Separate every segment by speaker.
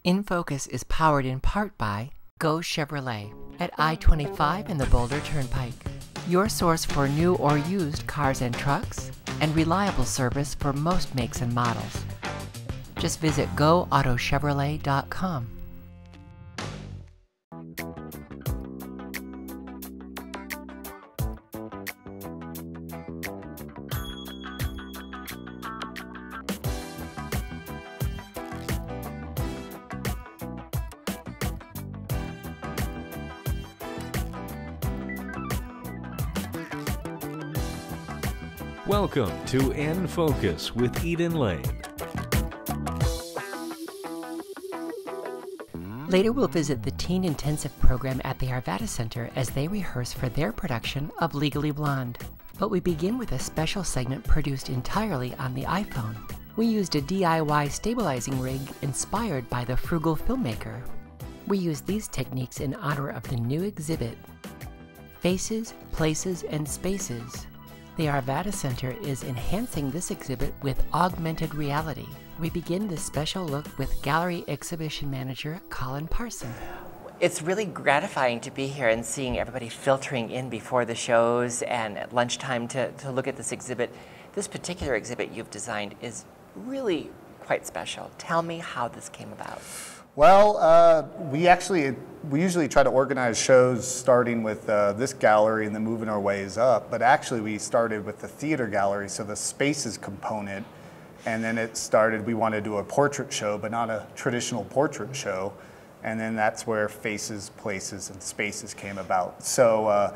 Speaker 1: In Focus is powered in part by Go Chevrolet at I-25 and the Boulder Turnpike. Your source for new or used cars and trucks, and reliable service for most makes and models. Just visit GoAutoChevrolet.com.
Speaker 2: Welcome to In Focus with Eden Lane.
Speaker 1: Later we'll visit the Teen Intensive program at the Arvada Center as they rehearse for their production of Legally Blonde. But we begin with a special segment produced entirely on the iPhone. We used a DIY stabilizing rig inspired by the frugal filmmaker. We used these techniques in honor of the new exhibit, Faces, Places, and Spaces. The Arvada Center is enhancing this exhibit with augmented reality. We begin this special look with Gallery Exhibition Manager Collin Parson.
Speaker 3: It's really gratifying to be here and seeing everybody filtering in before the shows and at lunchtime to look at this exhibit. This particular exhibit you've designed is really quite special. Tell me how this came about.
Speaker 4: Well, we usually try to organize shows starting with this gallery and then moving our ways up, but actually we started with the theater gallery, so the spaces component, and then we wanted to do a portrait show, but not a traditional portrait show, and then that's where Faces, Places, and Spaces came about. So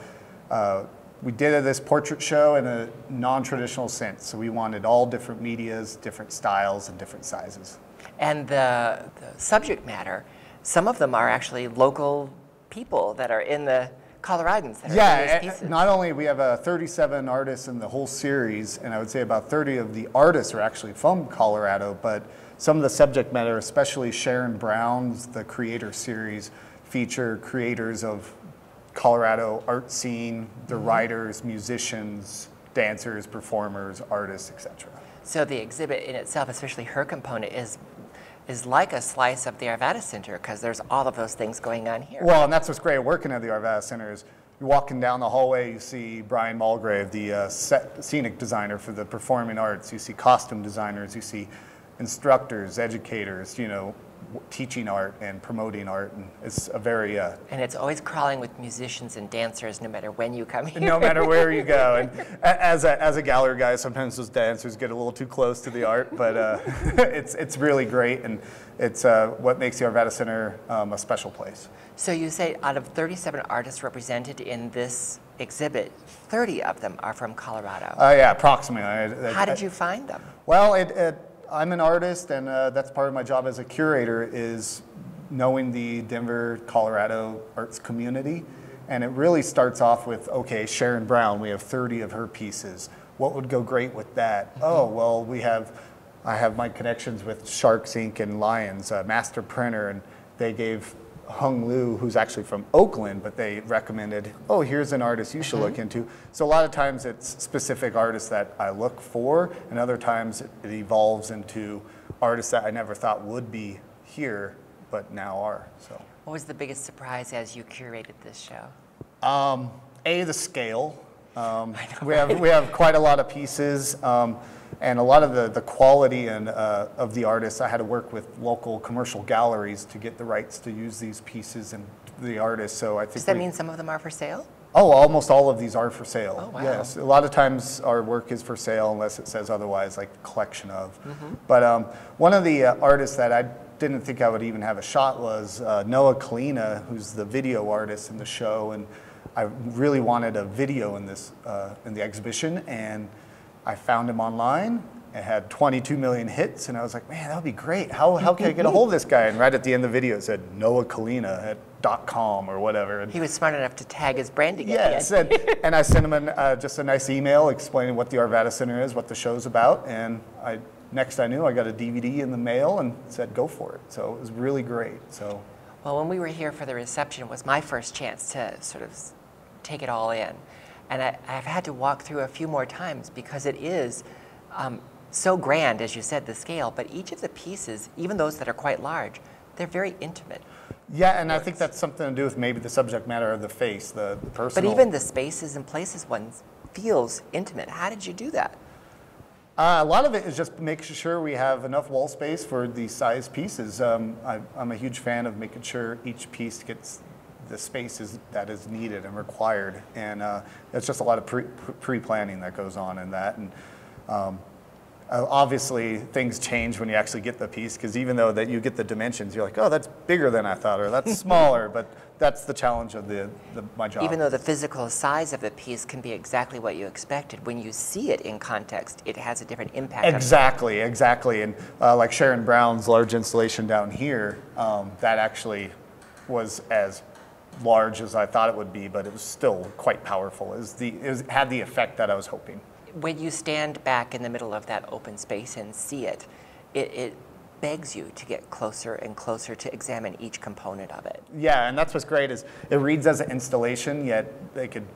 Speaker 4: we did this portrait show in a non-traditional sense, so we wanted all different medias, different styles, and different sizes.
Speaker 3: And the subject matter, some of them are actually local people that are in the Coloradans that are in these pieces.
Speaker 4: Not only we have 37 artists in the whole series, and I would say about 30 of the artists are actually from Colorado, but some of the subject matter, especially Sharon Brown's The Creator series, feature creators of Colorado art scene, the writers, musicians, dancers, performers, artists, etc.
Speaker 3: So the exhibit in itself, especially her component, is like a slice of the Arvada Center because there's all of those things going on here.
Speaker 4: Well, and that's what's great working at the Arvada Center is you're walking down the hallway, you see Brian Mulgrave, the scenic designer for the performing arts. You see costume designers, you see instructors, educators, teaching art and promoting art, and it's a very
Speaker 3: and it's always crawling with musicians and dancers no matter when you come here.
Speaker 4: No matter where you go. And as a gallery guy, sometimes those dancers get a little too close to the art, but it's really great, and it's what makes the Arvada Center a special place.
Speaker 3: So you say out of 37 artists represented in this exhibit, 30 of them are from Colorado.
Speaker 4: Yeah, approximately.
Speaker 3: How did you find them?
Speaker 4: Well, I'm an artist, and that's part of my job as a curator is knowing the Denver, Colorado arts community. And it really starts off with, okay, Sharon Brown, we have 30 of her pieces. What would go great with that? Oh, well, I have my connections with Sharks Inc. and Lions, Master Printer, and they gave Hung Liu, who's actually from Oakland, but they recommended, oh, here's an artist you should look into. So a lot of times it's specific artists that I look for, and other times it evolves into artists that I never thought would be here, but now are. So.
Speaker 3: What was the biggest surprise as you curated this show?
Speaker 4: The scale. We have quite a lot of pieces. And a lot of the quality of the artists, I had to work with local commercial galleries to get the rights to use these pieces and the artists. So I think.
Speaker 3: Does that mean some of them are for sale?
Speaker 4: Oh, almost all of these are for sale.
Speaker 3: Oh, wow.
Speaker 4: Yes, a lot of times our work is for sale unless it says otherwise, like collection of. But one of the artists that I didn't think I would even have a shot was Noah Kalina, who's the video artist in the show, and I really wanted a video in this in the exhibition, and I found him online. It had 22 million hits, and I was like, man, that would be great. How can I get a hold of this guy? And right at the end of the video, it said Noah Kalina at .com or whatever. And
Speaker 3: he was smart enough to tag his branding.
Speaker 4: Yes, and I sent him just a nice email explaining what the Arvada Center is, what the show's about, and next I knew, I got a DVD in the mail and said, go for it. So it was really great. So.
Speaker 3: Well, when we were here for the reception, it was my first chance to sort of take it all in. And I've had to walk through a few more times because it is so grand, as you said, the scale, but each of the pieces, even those that are quite large, they're very intimate.
Speaker 4: Yeah, and I think that's something to do with maybe the subject matter of the face, the personal.
Speaker 3: But even the spaces and places one feels intimate. How did you do that?
Speaker 4: A lot of it is just making sure we have enough wall space for these size pieces. I'm a huge fan of making sure each piece gets the space that is needed and required, and it's just a lot of pre-planning that goes on in that. And obviously, things change when you actually get the piece, because even though that you get the dimensions, you're like, oh, that's bigger than I thought, or that's smaller. But that's the challenge of my job.
Speaker 3: Even though the physical size of the piece can be exactly what you expected, when you see it in context, it has a different impact.
Speaker 4: Exactly. And like Sharon Brown's large installation down here, that actually was as large as I thought it would be, but it was still quite powerful. It had the effect that I was hoping.
Speaker 3: When you stand back in the middle of that open space and see it, it begs you to get closer and closer to examine each component of it.
Speaker 4: Yeah, and that's what's great is it reads as an installation, yet they could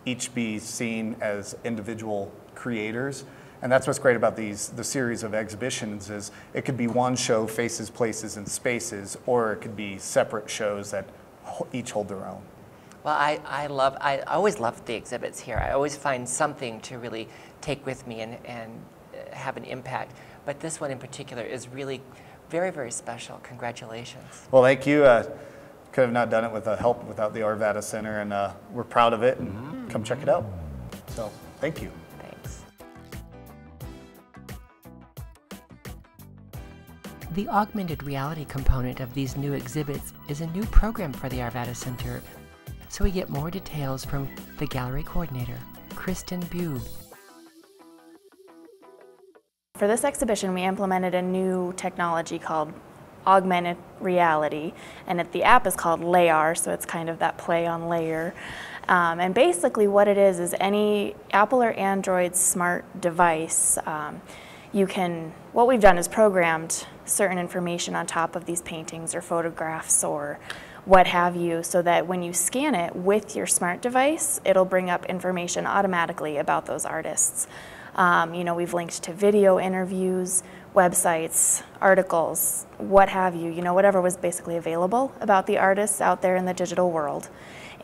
Speaker 4: each be seen as individual creators. And that's what's great about the series of exhibitions is it could be one show, faces, places, and spaces, or it could be separate shows that each hold their own.
Speaker 3: Well, I always love the exhibits here. I always find something to really take with me and have an impact. But this one in particular is really very, very special. Congratulations.
Speaker 4: Well, thank you. Could have not done it with help without the Arvada Center, and we're proud of it, and come check it out. So, thank you.
Speaker 3: Thanks.
Speaker 1: The augmented reality component of these new exhibits is a new program for the Arvada Center, so we get more details from the gallery coordinator, Kristin Bueb.
Speaker 5: For this exhibition, we implemented a new technology called augmented reality, and the app is called LAYAR, so it's kind of that play on layer. And basically what it is any Apple or Android smart device, what we've done is programmed certain information on top of these paintings or photographs or what have you, so that when you scan it with your smart device, it'll bring up information automatically about those artists. We've linked to video interviews, websites, articles, what have you, whatever was basically available about the artists out there in the digital world.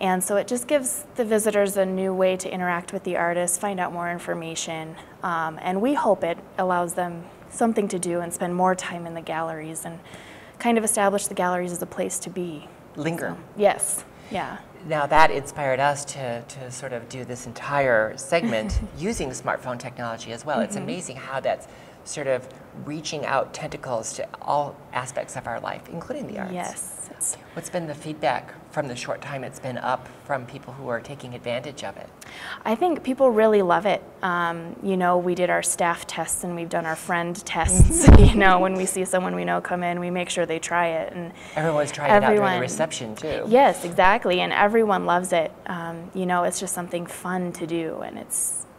Speaker 5: And so it just gives the visitors a new way to interact with the artists, find out more information, and we hope it allows them something to do and spend more time in the galleries and kind of establish the galleries as a place to be.
Speaker 3: Linger.
Speaker 5: So, yes, yeah.
Speaker 3: Now that inspired us to sort of do this entire segment using smartphone technology as well. It's amazing how that's sort of reaching out tentacles to all aspects of our life, including the arts.
Speaker 5: Yes.
Speaker 3: What's been the feedback from the short time it's been up from people who are taking advantage of it?
Speaker 5: I think people really love it. We did our staff tests and we've done our friend tests. When we see someone we know come in, we make sure they try it. And
Speaker 3: everyone's trying it out during the reception too.
Speaker 5: Yes, exactly, and everyone loves it. It's just something fun to do, and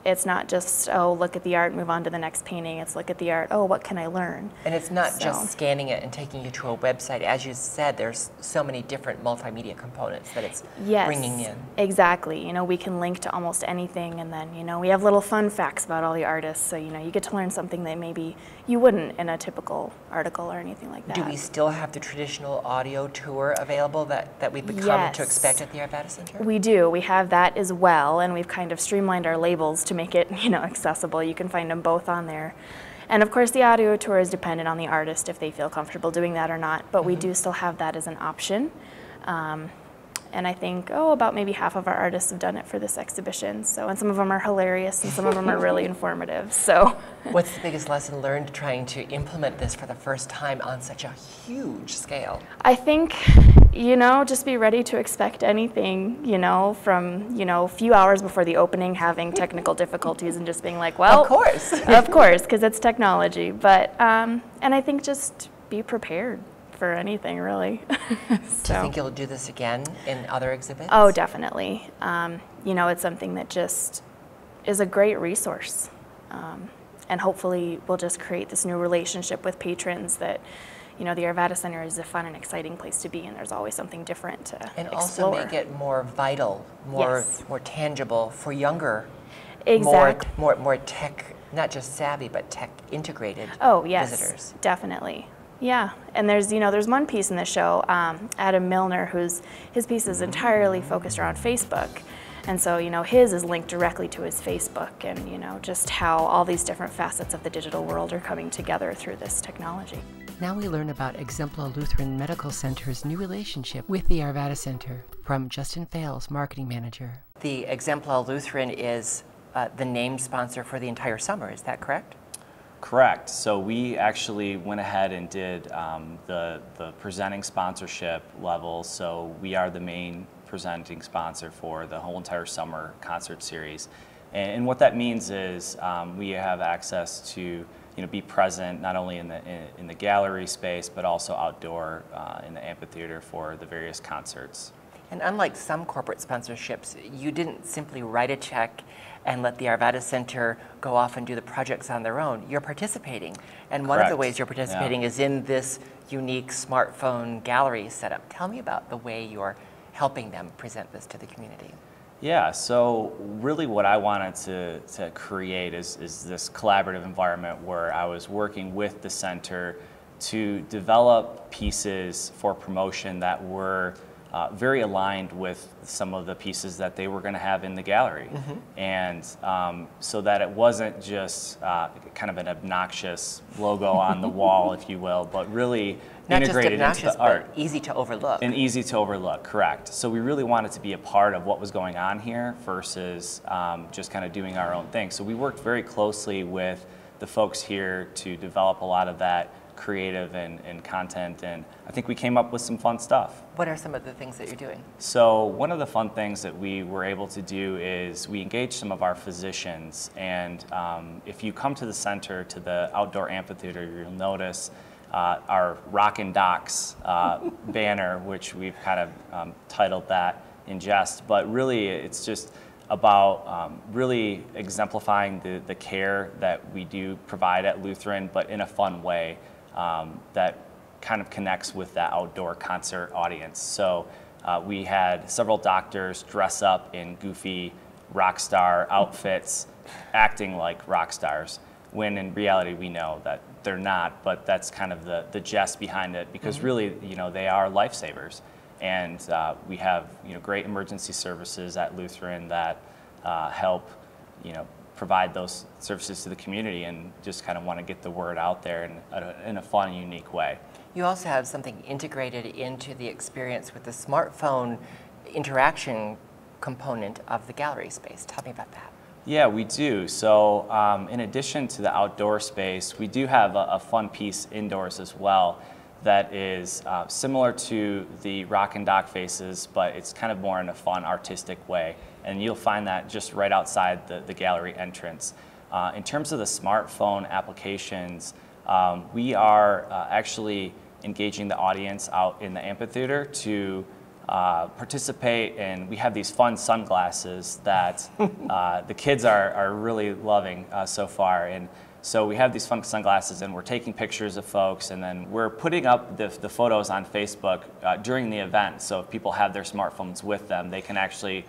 Speaker 5: it's not just, oh, look at the art, move on to the next painting. It's look at the art, oh, what can I learn?
Speaker 3: And it's not just scanning it and taking you to a website. As you said, there's so many different multimedia components that it's bringing in.
Speaker 5: Exactly. We can link to almost anything, and then, we have little fun facts about all the artists. So, you get to learn something that maybe you wouldn't in a typical article or anything like that.
Speaker 3: Do we still have the traditional audio tour available that we've become to expect at the Arvada Center?
Speaker 5: We do. We have that as well, and we've kind of streamlined our labels to make it, accessible. You can find them both on there. And of course the audio tour is dependent on the artist if they feel comfortable doing that or not, but we do still have that as an option. And I think, about maybe half of our artists have done it for this exhibition. So, and some of them are hilarious and some of them are really informative. So,
Speaker 3: what's the biggest lesson learned trying to implement this for the first time on such a huge scale?
Speaker 5: I think, just be ready to expect anything, from, a few hours before the opening having technical difficulties and just being like, well,
Speaker 3: of course,
Speaker 5: because it's technology. But, and I think just be prepared for anything, really.
Speaker 3: Do you think you'll do this again in other exhibits?
Speaker 5: Oh, definitely. It's something that just is a great resource. And hopefully we'll just create this new relationship with patrons that, the Arvada Center is a fun and exciting place to be, and there's always something different to explore.
Speaker 3: And also make it more vital, more tangible for younger, more tech, not just savvy, but tech integrated
Speaker 5: visitors.
Speaker 3: Visitors.
Speaker 5: Definitely. Yeah, and there's one piece in the show, Adam Milner, his piece is entirely focused around Facebook. And so, his is linked directly to his Facebook, and, just how all these different facets of the digital world are coming together through this technology.
Speaker 1: Now we learn about Exempla Lutheran Medical Center's new relationship with the Arvada Center from Justin Fales, Marketing Manager.
Speaker 3: The Exempla Lutheran is the name sponsor for the entire summer, is that correct?
Speaker 6: Correct. So we actually went ahead and did the presenting sponsorship level. So we are the main presenting sponsor for the whole entire summer concert series. And what that means is we have access to be present not only in the gallery space, but also outdoor in the amphitheater for the various concerts.
Speaker 3: And unlike some corporate sponsorships, you didn't simply write a check and let the Arvada Center go off and do the projects on their own. You're participating. And one of the ways you're participating is in this unique smartphone gallery setup. Tell me about the way you're helping them present this to the community.
Speaker 6: Yeah, so really what I wanted to create is this collaborative environment where I was working with the center to develop pieces for promotion that were very aligned with some of the pieces that they were going to have in the gallery. And so that it wasn't just kind of an obnoxious logo on the wall, if you will, but really
Speaker 3: Not
Speaker 6: integrated
Speaker 3: just
Speaker 6: into the art.
Speaker 3: But easy to overlook.
Speaker 6: And easy to overlook, correct. So we really wanted to be a part of what was going on here versus just kind of doing our own thing. So we worked very closely with the folks here to develop a lot of that creative and content, and I think we came up with some fun stuff.
Speaker 3: What are some of the things that you're doing?
Speaker 6: So one of the fun things that we were able to do is we engaged some of our physicians, and if you come to the center, to the outdoor amphitheater, you'll notice our Rockin' Docs banner, which we've kind of titled that in jest, but really it's just about really exemplifying the care that we do provide at Lutheran, but in a fun way that kind of connects with that outdoor concert audience. So we had several doctors dress up in goofy rock star outfits, acting like rock stars, when in reality we know that they're not, but that's kind of the jest behind it, because really, they are lifesavers. And we have, great emergency services at Lutheran that help, provide those services to the community, and just kind of want to get the word out there in a fun, unique way.
Speaker 3: You also have something integrated into the experience with the smartphone interaction component of the gallery space. Tell me about that.
Speaker 6: Yeah, we do. So in addition to the outdoor space, we do have a fun piece indoors as well that is similar to the Rock and Dock faces, but it's kind of more in a fun, artistic way. And you'll find that just right outside the gallery entrance. In terms of the smartphone applications, we are actually engaging the audience out in the amphitheater to participate, and we have these fun sunglasses that the kids are really loving so far. And so we have these fun sunglasses, and we're taking pictures of folks, and then we're putting up the photos on Facebook during the event. So if people have their smartphones with them, they can actually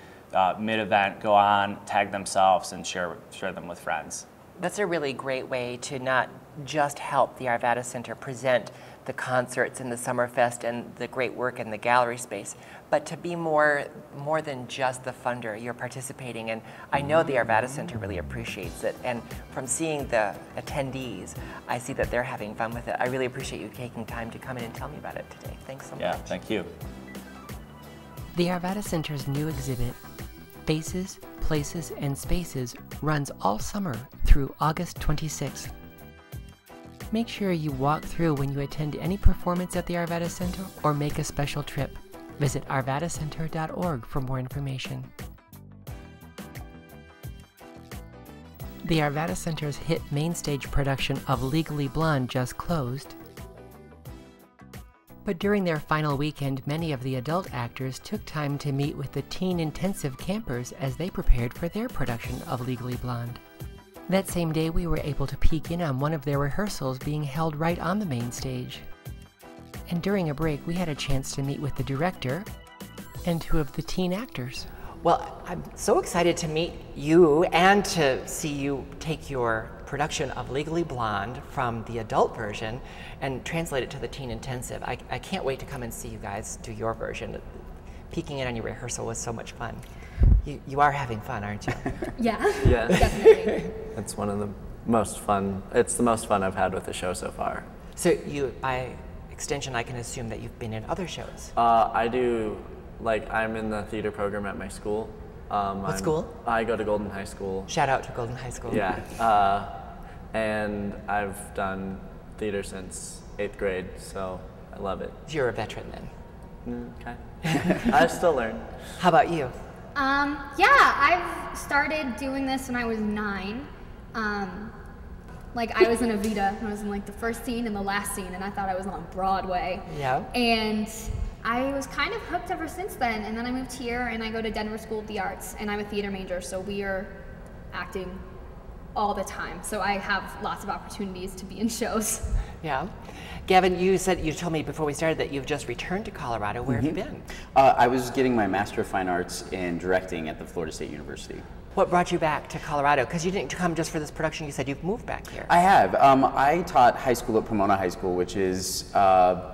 Speaker 6: mid-event go on, tag themselves, and share them with friends.
Speaker 3: That's a really great way to not just help the Arvada Center present the concerts and the Summerfest and the great work in the gallery space, but to be more than just the funder. You're participating, and I know the Arvada Center really appreciates it. And from seeing the attendees, I see that they're having fun with it. I really appreciate you taking time to come in and tell me about it today. Thanks so much.
Speaker 6: Yeah, thank you.
Speaker 1: The Arvada Center's new exhibit, Faces, Places, and Spaces, runs all summer through August 26th. Make sure you walk through when you attend any performance at the Arvada Center or make a special trip. Visit arvadacenter.org for more information. The Arvada Center's hit main stage production of Legally Blonde just closed. But during their final weekend, many of the adult actors took time to meet with the teen intensive campers as they prepared for their production of Legally Blonde. That same day, we were able to peek in on one of their rehearsals being held right on the main stage. And during a break, we had a chance to meet with the director and two of the teen actors.
Speaker 3: Well, I'm so excited to meet you and to see you take your production of Legally Blonde from the adult version and translate it to the teen intensive. I can't wait to come and see you guys do your version. Peeking in on your rehearsal was so much fun. You are having fun, aren't you?
Speaker 7: Yeah.
Speaker 8: Yeah.
Speaker 7: Definitely.
Speaker 8: It's one of the most fun. It's the most fun I've had with the show so far.
Speaker 3: So you, by extension, I can assume that you've been in other shows.
Speaker 8: I do, I'm in the theater program at my school.
Speaker 3: What school?
Speaker 8: I go to Golden High School.
Speaker 3: Shout out to Golden High School.
Speaker 8: Yeah. And I've done theater since 8th grade, so I love it.
Speaker 3: You're a veteran then.
Speaker 8: Okay. I still learn.
Speaker 3: How about you?
Speaker 7: Yeah, I've started doing this when I was 9. I was in Arvada, and I was in the first scene and the last scene, and I thought I was on Broadway.
Speaker 3: Yeah.
Speaker 7: And I was kind of hooked ever since then, and then I moved here and I go to Denver School of the Arts, and I'm a theater major, so we are acting all the time. So I have lots of opportunities to be in shows.
Speaker 3: Yeah. Gavin, you told me before we started that you've just returned to Colorado. Where have you been?
Speaker 9: I was getting my Master of Fine Arts in directing at the Florida State University.
Speaker 3: What brought you back to Colorado? Because you didn't come just for this production, you said you've moved back here.
Speaker 9: I have. I taught high school at Pomona High School, which is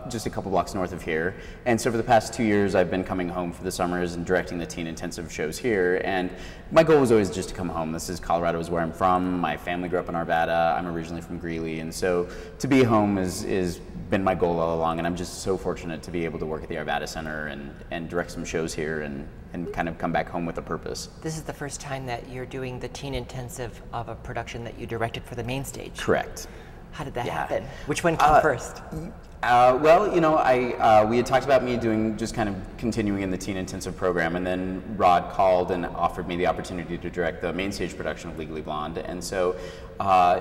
Speaker 9: just a couple blocks north of here. And so for the past 2 years, I've been coming home for the summers and directing the teen intensive shows here. And my goal was always just to come home. Colorado is where I'm from. My family grew up in Arvada. I'm originally from Greeley. And so to be home is been my goal all along. And I'm just so fortunate to be able to work at the Arvada Center and direct some shows here and kind of come back home with a purpose.
Speaker 3: This is the first time that you're doing the teen intensive of a production that you directed for the main stage.
Speaker 9: Correct.
Speaker 3: How did that happen? Which one came first?
Speaker 9: Well, we had talked about me just kind of continuing in the teen intensive program, and then Rod called and offered me the opportunity to direct the main stage production of Legally Blonde, and so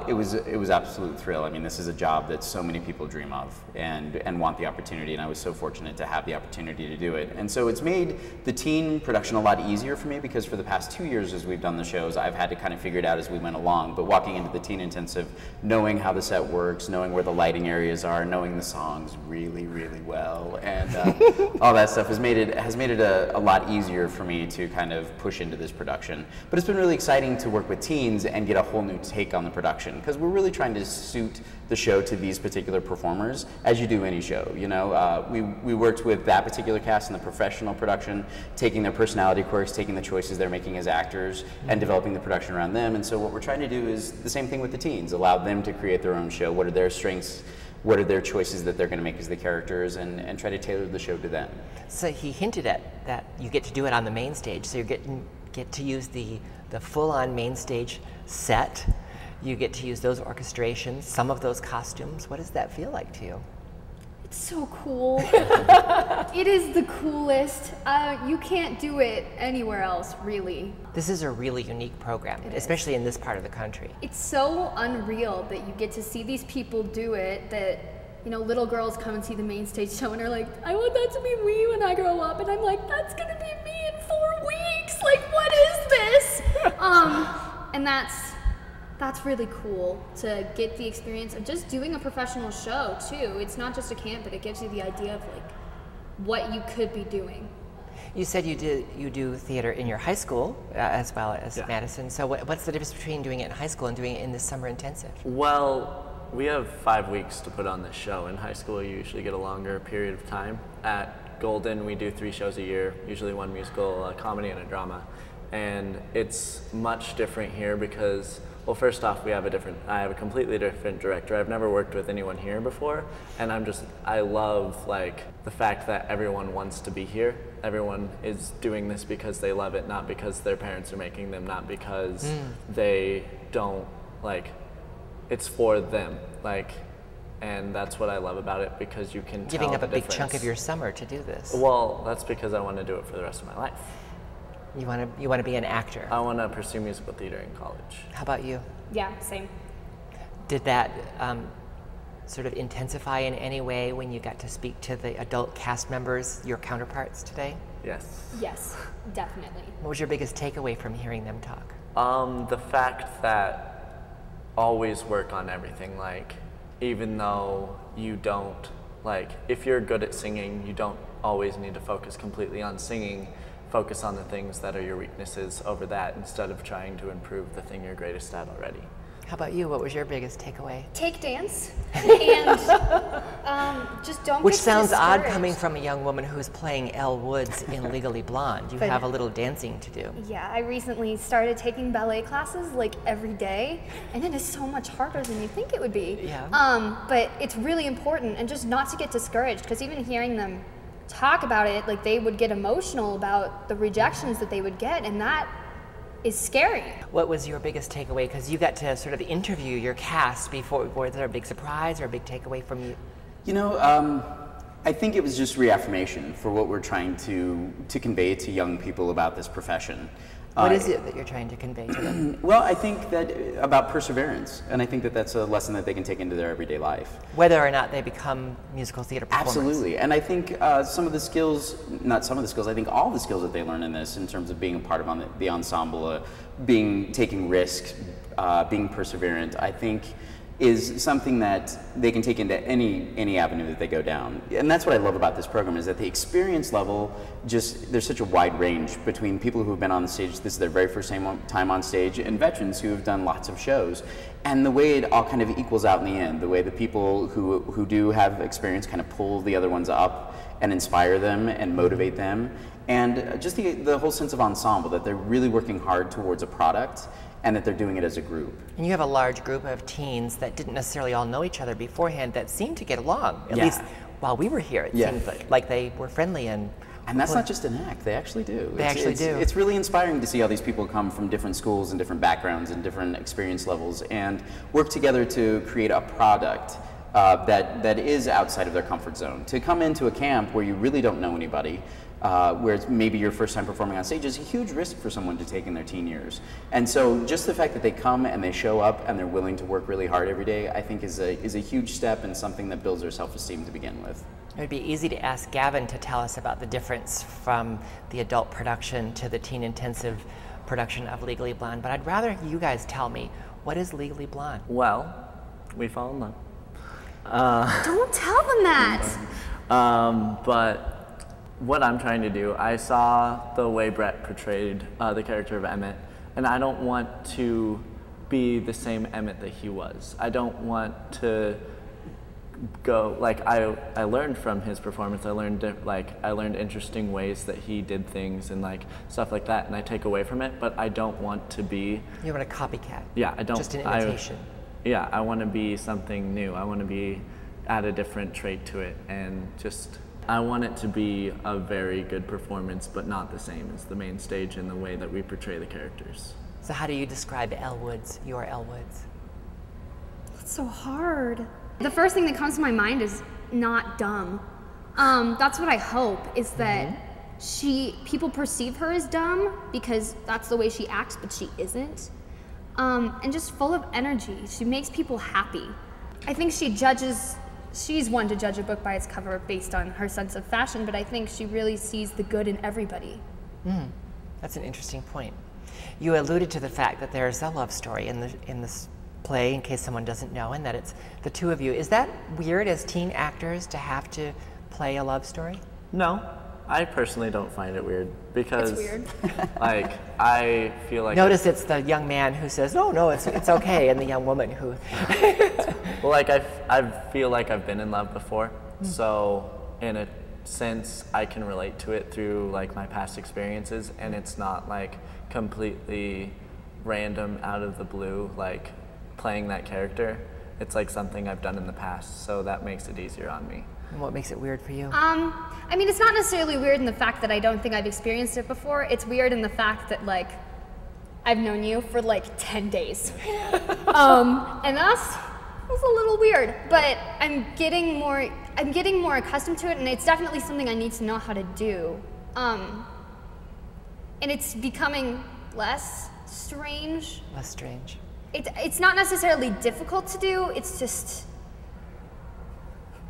Speaker 9: it was absolute thrill. I mean, this is a job that so many people dream of and want the opportunity, and I was so fortunate to have the opportunity to do it. And so it's made the teen production a lot easier for me, because for the past 2 years as we've done the shows, I've had to kind of figure it out as we went along. But walking into the teen intensive, knowing how the set works, knowing where the lighting areas are, knowing the songs really, really well, and all that stuff has made it a lot easier for me to kind of push into this production. But it's been really exciting to work with teens and get a whole new take on the production, because we're really trying to suit the show to these particular performers, as you do any show. We worked with that particular cast in the professional production, taking their personality quirks, taking the choices they're making as actors, and developing the production around them. And so what we're trying to do is the same thing with the teens, allow them to create their own show. What are their strengths? What are their choices that they're going to make as the characters, and try to tailor the show to them. So
Speaker 3: he hinted at that you get to do it on the main stage, so you get to use the full-on main stage set. You get to use those orchestrations, some of those costumes. What does that feel like to you?
Speaker 7: It's so cool. It is the coolest. You can't do it anywhere else, really.
Speaker 3: This is a really unique program, especially in this part of the country.
Speaker 7: It's so unreal that you get to see these people do it, that little girls come and see the main stage show and are like, I want that to be me when I grow up. And I'm like, that's gonna be me in 4 weeks. Like, what is this? And that's really cool to get the experience of just doing a professional show too. It's not just a camp, but it gives you the idea of what you could be doing.
Speaker 3: You said you do theater in your high school as well as Madison. So what's the difference between doing it in high school and doing it in this summer intensive?
Speaker 8: Well, we have 5 weeks to put on this show. In high school, you usually get a longer period of time. At Golden, we do 3 shows a year, usually 1 musical, a comedy, and a drama. And it's much different here because, well, first off, I have a completely different director. I've never worked with anyone here before, and I love the fact that everyone wants to be here. Everyone is doing this because they love it, not because their parents are making them, not because they don't, it's for them, and that's what I love about it, because you can
Speaker 3: giving
Speaker 8: tell
Speaker 3: up a
Speaker 8: the
Speaker 3: big
Speaker 8: difference.
Speaker 3: chunk of your summer to do this.
Speaker 8: Well, that's because I want to do it for the rest of my life.
Speaker 3: You want to be an actor.
Speaker 8: I want to pursue musical theater in college.
Speaker 3: How about you?
Speaker 7: Yeah, same.
Speaker 3: Did that sort of intensify in any way when you got to speak to the adult cast members, your counterparts today?
Speaker 8: Yes.
Speaker 7: Yes, definitely.
Speaker 3: What was your biggest takeaway from hearing them talk?
Speaker 8: The fact that always work on everything. Even though you don't, if you're good at singing, you don't always need to focus completely on singing. focus on the things that are your weaknesses over that instead of trying to improve the thing you're greatest at already.
Speaker 3: How about you? What was your biggest takeaway?
Speaker 7: Take dance and just don't
Speaker 3: Which
Speaker 7: get
Speaker 3: sounds odd
Speaker 7: discouraged.
Speaker 3: coming from a young woman who's playing Elle Woods in Legally Blonde. You have a little dancing to do.
Speaker 7: Yeah, I recently started taking ballet classes like every day, and it is so much harder than you think it would be.
Speaker 3: Yeah.
Speaker 7: But it's really important, and just not to get discouraged, because even hearing them talk about it, like they would get emotional about the rejections that they would get, and that is scary.
Speaker 3: What was your biggest takeaway? Because you got to sort of interview your cast before. Was there a big surprise or a big takeaway from you?
Speaker 9: You know, I think it was just reaffirmation for what we're trying to convey to young people about this profession.
Speaker 3: What is it that you're trying to convey to them?
Speaker 9: Well, I think that about perseverance, and I think that that's a lesson that they can take into their everyday life.
Speaker 3: Whether or not they become musical theater performers.
Speaker 9: Absolutely, and I think some of the skills, not some of the skills, I think all the skills that they learn in this, in terms of being a part of the ensemble, taking risks, being perseverant, I think is something that they can take into any avenue that they go down. And that's what I love about this program, is that the experience level, there's such a wide range between people who have been on the stage, this is their very first time on stage, and veterans who have done lots of shows. And the way it all kind of equals out in the end, the way the people who do have experience kind of pull the other ones up and inspire them and motivate them. And just the whole sense of ensemble, that they're really working hard towards a product, and that they're doing it as a group.
Speaker 3: And you have a large group of teens that didn't necessarily all know each other beforehand that seemed to get along. At least while we were here, it seemed like they were friendly and
Speaker 9: that's not just an act, they actually do.
Speaker 3: They actually do.
Speaker 9: It's really inspiring to see how these people come from different schools and different backgrounds and different experience levels and work together to create a product that is outside of their comfort zone. To come into a camp where you really don't know anybody, where it's maybe your first time performing on stage, is a huge risk for someone to take in their teen years. And so just the fact that they come and they show up and they're willing to work really hard every day, I think is a huge step and something that builds their self-esteem to begin with.
Speaker 3: It would be easy to ask Gavin to tell us about the difference from the adult production to the teen intensive production of Legally Blonde, but I'd rather you guys tell me, what is Legally Blonde?
Speaker 8: Well, we fall in love.
Speaker 7: Don't tell them that.
Speaker 8: But what I'm trying to do, I saw the way Brett portrayed the character of Emmett, and I don't want to be the same Emmett that he was. I don't want to go, like, I learned from his performance. I learned interesting ways that he did things and like stuff like that, and I take away from it, but I don't want to be.
Speaker 3: You want a copycat?
Speaker 8: Yeah, I don't.
Speaker 3: Just an imitation.
Speaker 8: I want to be something new. I want to add a different trait to it, and I want it to be a very good performance, but not the same as the main stage in the way that we portray the characters.
Speaker 3: So how do you describe Elle Woods, your Elle Woods?
Speaker 7: It's so hard. The first thing that comes to my mind is not dumb. That's what I hope, is that people perceive her as dumb because that's the way she acts, but she isn't. And just full of energy. She makes people happy. I think she's one to judge a book by its cover based on her sense of fashion, but I think she really sees the good in everybody.
Speaker 3: That's an interesting point. You alluded to the fact that there's a love story in this play, in case someone doesn't know, and that it's the two of you. Is that weird as teen actors to have to play a love story?
Speaker 8: No, I personally don't find it weird because
Speaker 7: It's weird.
Speaker 8: like I feel like
Speaker 3: Notice it's the young man who says, "Oh no, it's okay," and the young woman who.
Speaker 8: well, like I feel like I've been in love before, so in a sense I can relate to it through like my past experiences, and it's not like completely random out of the blue, like playing that character. It's like something I've done in the past, so that makes it easier on me.
Speaker 3: And what makes it weird for you?
Speaker 7: I mean, it's not necessarily weird in the fact that I don't think I've experienced it before. It's weird in the fact that, like, I've known you for like 10 days. And that's a little weird, but I'm getting more accustomed to it, and it's definitely something I need to know how to do. And it's becoming less strange.
Speaker 3: Less strange.
Speaker 7: It's not necessarily difficult to do, it's just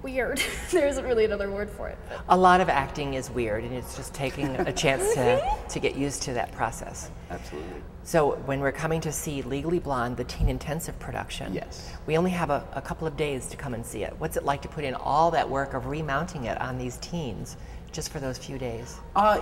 Speaker 7: weird. There isn't really another word for it.
Speaker 3: A lot of acting is weird, and it's just taking a chance to get used to that process.
Speaker 9: Absolutely.
Speaker 3: So when we're coming to see Legally Blonde, the teen intensive production,
Speaker 9: Yes.
Speaker 3: we only have a couple of days to come and see it. What's it like to put in all that work of remounting it on these teens just for those few days?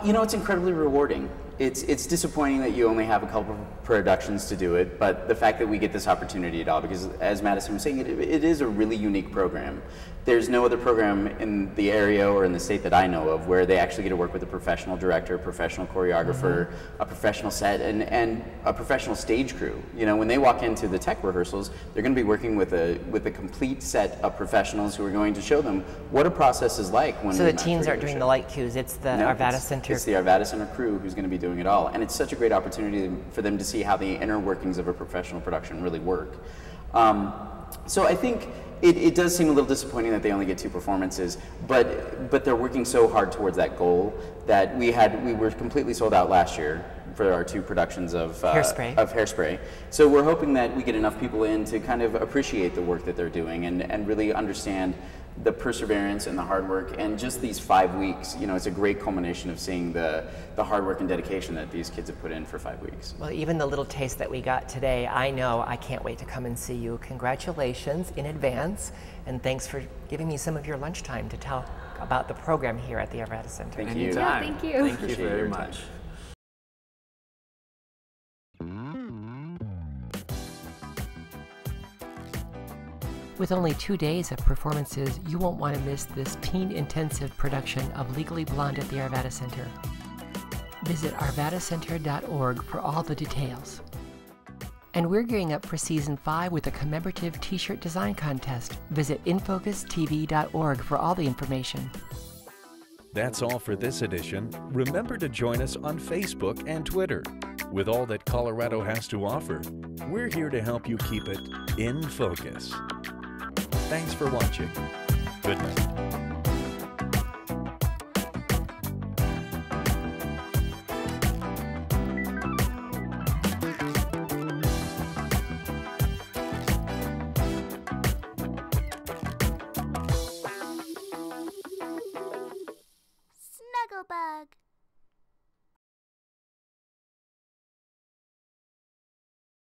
Speaker 9: You know, it's incredibly rewarding. It's disappointing that you only have a couple of productions to do it, but the fact that we get this opportunity at all, because as Madison was saying, it is a really unique program. There's no other program in the area or in the state that I know of where they actually get to work with a professional director, a professional choreographer, a professional set, and a professional stage crew. You know, when they walk into the tech rehearsals, they're going to be working with a complete set of professionals who are going to show them what a process is like when
Speaker 3: So
Speaker 9: we
Speaker 3: the
Speaker 9: match
Speaker 3: teens aren't
Speaker 9: regular
Speaker 3: doing
Speaker 9: shows.
Speaker 3: the light cues, it's the
Speaker 9: No,
Speaker 3: Arvada
Speaker 9: it's-
Speaker 3: Center.
Speaker 9: It's the Arvada Center crew who's going to be doing it all, and it's such a great opportunity for them to see how the inner workings of a professional production really work. So I think it does seem a little disappointing that they only get 2 performances, but they're working so hard towards that goal that we were completely sold out last year for our 2 productions of Hairspray. So we're hoping that we get enough people in to kind of appreciate the work that they're doing and really understand the perseverance and the hard work, and just these 5 weeks, you know, it's a great culmination of seeing the hard work and dedication that these kids have put in for 5 weeks.
Speaker 3: Well, even the little taste that we got today, I know I can't wait to come and see you. Congratulations in advance, and thanks for giving me some of your lunchtime to tell about the program here at the Arvada Center.
Speaker 9: Thank you.
Speaker 7: Yeah, thank you.
Speaker 8: Thank you
Speaker 9: Appreciate
Speaker 8: very
Speaker 9: your time.
Speaker 8: much.
Speaker 1: With only 2 days of performances, you won't want to miss this teen-intensive production of Legally Blonde at the Arvada Center. Visit arvadacenter.org for all the details. And we're gearing up for Season 5 with a commemorative t-shirt design contest. Visit infocustv.org for all the information.
Speaker 2: That's all for this edition. Remember to join us on Facebook and Twitter. With all that Colorado has to offer, we're here to help you keep it in focus. Thanks for watching. Good night.
Speaker 10: Snugglebug.